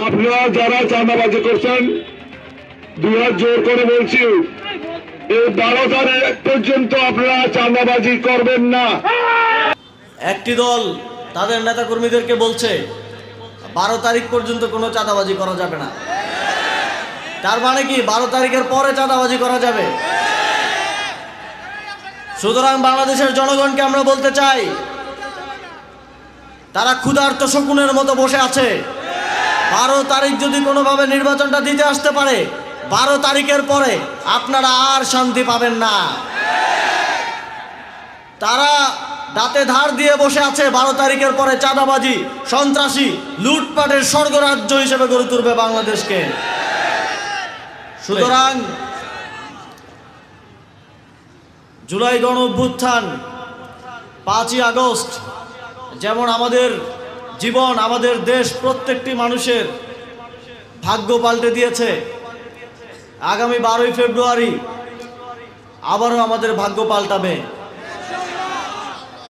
আপনারা যারা চাঁদাবাজি করছেন দুই হাত জোর করে বলছি, এই 12 তারিখ পর্যন্ত আপনারা চাঁদাবাজি করবেন না। একটি দল তাদের নেতাকর্মীদেরকে বলছে 12 তারিখ পর্যন্ত কোনো চাঁদাবাজি করা যাবে না। তার মানে কি 12 তারিখের পরে চাঁদাবাজি করা যাবে? সুতরাং বাংলাদেশের জনগণকে আমরা বলতে চাই, তারা ক্ষুধার্ত শকুনের মতো বসে আছে। 12 তারিখ যদি কোনোভাবে নির্বাচনটা দিতে আসতে পারে, 12 তারিখের পরে আপনারা আর শান্তি পাবেন না। তারা দাঁতে ধার দিয়ে বসে আছে 12 তারিখের পরে চাঁদাবাজি, সন্ত্রাসী, লুটপাটের স্বর্গরাজ্য হিসেবে গড়ে তুলবে বাংলাদেশকে। সুতরাং জুলাই গণ অভ্যুত্থান, 5ই আগস্ট যেমন আমাদের জীবন, আমাদের দেশ, প্রত্যেকটি মানুষের ভাগ্য পাল্টে দিয়েছে, আগামী 12ই ফেব্রুয়ারি আবারও আমাদের ভাগ্য পাল্টাবে।